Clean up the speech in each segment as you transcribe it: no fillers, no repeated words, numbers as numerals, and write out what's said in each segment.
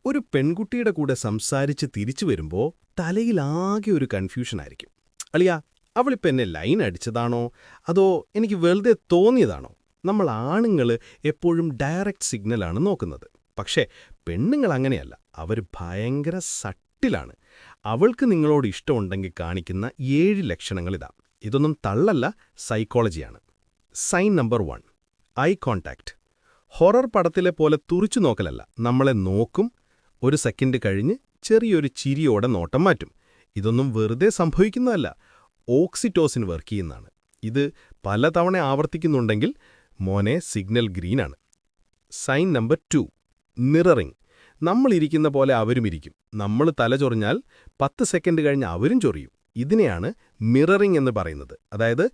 ഒരു പെൺകുട്ടിയുടെ കൂടെ സംസാരിച്ച് തിരിച്ചു വരുമ്പോൾ തലയിലാകെ ഒരു കൺഫ്യൂഷനായിരിക്കും. അളിയാ, അവളിപ്പോൾ എന്നെ ലൈൻ അടിച്ചതാണോ അതോ എനിക്ക് വെറുതെ തോന്നിയതാണോ? നമ്മൾ ആണുങ്ങൾ എപ്പോഴും ഡയറക്റ്റ് സിഗ്നലാണ് നോക്കുന്നത്. പക്ഷേ പെണ്ണുങ്ങൾ അങ്ങനെയല്ല, അവർ ഭയങ്കര സട്ടിലാണ്. അവൾക്ക് നിങ്ങളോട് ഇഷ്ടമുണ്ടെങ്കിൽ കാണിക്കുന്ന 7 ലക്ഷണങ്ങളിതാ. ഇതൊന്നും തള്ളല്ല, സൈക്കോളജിയാണ്. Sign number 1, eye contact. Horror പടത്തിലെ പോലെ തുറിച്ചു നോക്കലല്ല, നമ്മളെ നോക്കും, ഒരു സെക്കൻഡ് കഴിഞ്ഞ് ചെറിയൊരു ചിരിയോടെ നോട്ടം മാറ്റും. ഇതൊന്നും വെറുതെ സംഭവിക്കുന്നതല്ല, ഓക്സിറ്റോസിൻ വർക്ക് ചെയ്യുന്നതാണ്. ഇത് പലതവണ ആവർത്തിക്കുന്നുണ്ടെങ്കിൽ മോനെ സിഗ്നൽ ഗ്രീനാണ്. Sign number 2, mirroring. നമ്മളിരിക്കുന്ന പോലെ അവരും ഇരിക്കും. നമ്മൾ തലചൊറിഞ്ഞാൽ 10 സെക്കൻഡ് കഴിഞ്ഞ് അവരും ചൊറിയും. ഇതിനെയാണ് മിററിംഗ് എന്ന് പറയുന്നത്. അതായത്,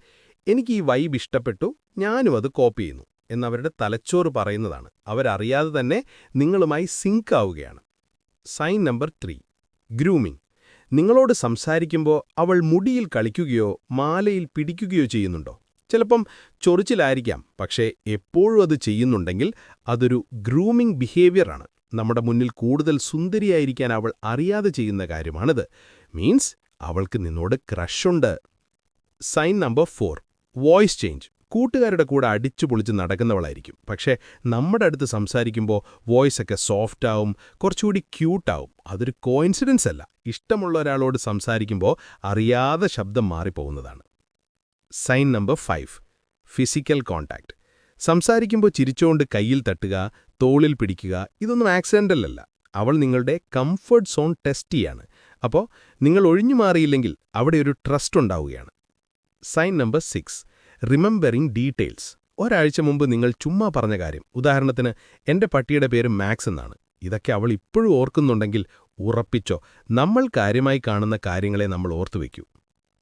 എനിക്ക് ഈ വൈബ് ഇഷ്ടപ്പെട്ടു, ഞാനും അത് കോപ്പി ചെയ്യുന്നു എന്നവരുടെ തലച്ചോറ് പറയുന്നതാണ്. അവരറിയാതെ തന്നെ നിങ്ങളുമായി സിങ്ക് ആവുകയാണ്. Sign number 3, grooming. നിങ്ങളോട് സംസാരിക്കുമ്പോൾ അവൾ മുടിയിൽ കളിക്കുകയോ മാലയിൽ പിടിക്കുകയോ ചെയ്യുന്നുണ്ടോ? ചിലപ്പം ചൊറിച്ചിലായിരിക്കാം, പക്ഷേ എപ്പോഴും അത് ചെയ്യുന്നുണ്ടെങ്കിൽ അതൊരു ഗ്രൂമിംഗ് ബിഹേവിയറാണ്. നമ്മുടെ മുന്നിൽ കൂടുതൽ സുന്ദരിയായിരിക്കാൻ അവൾ അറിയാതെ ചെയ്യുന്ന കാര്യമാണിത്. മീൻസ് അവൾക്ക് നിന്നോട് ക്രഷുണ്ട്. Sign number 4, voice change. കൂട്ടുകാരുടെ കൂടെ അടിച്ചു പൊളിച്ച് നടക്കുന്നവളായിരിക്കും, പക്ഷേ നമ്മുടെ അടുത്ത് സംസാരിക്കുമ്പോൾ വോയിസൊക്കെ സോഫ്റ്റാവും, കുറച്ചുകൂടി ക്യൂട്ടാവും. അതൊരു കോയിൻസിഡൻസ് അല്ല, ഇഷ്ടമുള്ള ഒരാളോട് സംസാരിക്കുമ്പോൾ അറിയാതെ ശബ്ദം മാറിപ്പോകുന്നതാണ്. Sign number 5, physical contact. സംസാരിക്കുമ്പോൾ ചിരിച്ചുകൊണ്ട് കയ്യിൽ തട്ടുക, തോളിൽ പിടിക്കുക, ഇതൊന്നും ആക്സിഡൻ്റലല്ല. അവൾ നിങ്ങളുടെ കംഫർട്ട് സോൺ ടെസ്റ്റ് ചെയ്യാണ്. അപ്പോൾ നിങ്ങൾ ഒഴിഞ്ഞു മാറിയില്ലെങ്കിൽ അവിടെ ഒരു ട്രസ്റ്റ് ഉണ്ടാവുകയാണ്. Sign number 6, remembering details. ഒരാഴ്ച മുമ്പ് നിങ്ങൾ ചുമ്മാ പറഞ്ഞ കാര്യം, ഉദാഹരണത്തിന് എന്റെ പട്ടിയുടെ പേര് മാക്സ് എന്നാണ്, ഇതൊക്കെ അവൾ ഇപ്പോഴും ഓർക്കുന്നുണ്ടെങ്കിൽ ഉറപ്പിച്ചോ, നമ്മൾ കാര്യമായി കാണുന്ന കാര്യങ്ങളെ നമ്മൾ ഓർത്തുവെക്കൂ.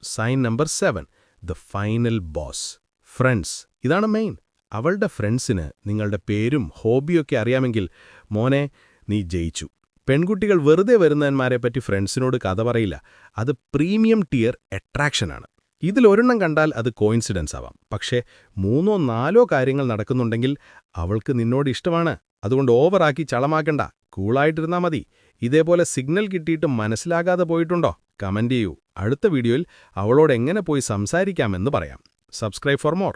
Sign number 7, the final boss, friends. ഇതാണ് മെയിൻ. അവളുടെ ഫ്രണ്ട്സിന് നിങ്ങളുടെ പേരും ഹോബിയൊക്കെ അറിയാമെങ്കിൽ മോനെ, നീ ജയിച്ചു. പെൺകുട്ടികൾ വെറുതെ വരുന്നവന്മാരെപ്പറ്റി ഫ്രണ്ട്സിനോട് കഥ പറയില്ല. അത് പ്രീമിയം ടിയർ അട്രാക്ഷനാണ്. ഇതിലൊരെണ്ണം കണ്ടാൽ അത് കോയിൻസിഡൻസ് ആവാം, പക്ഷേ 3ഓ 4ഓ കാര്യങ്ങൾ നടക്കുന്നുണ്ടെങ്കിൽ അവൾക്ക് നിന്നോട് ഇഷ്ടമാണ്. അതുകൊണ്ട് ഓവറാക്കി ചളമാക്കണ്ട, കൂളായിട്ടിരുന്നാ മതി. ഇതേപോലെ സിഗ്നൽ കിട്ടിയിട്ട് മനസ്സിലാകാതെ പോയിട്ടുണ്ടോ? കമന്റ് ചെയ്യൂ. അടുത്ത വീഡിയോയിൽ അവളോട് എങ്ങനെ പോയി സംസാരിക്കാമെന്ന് പറയാം. Subscribe for more.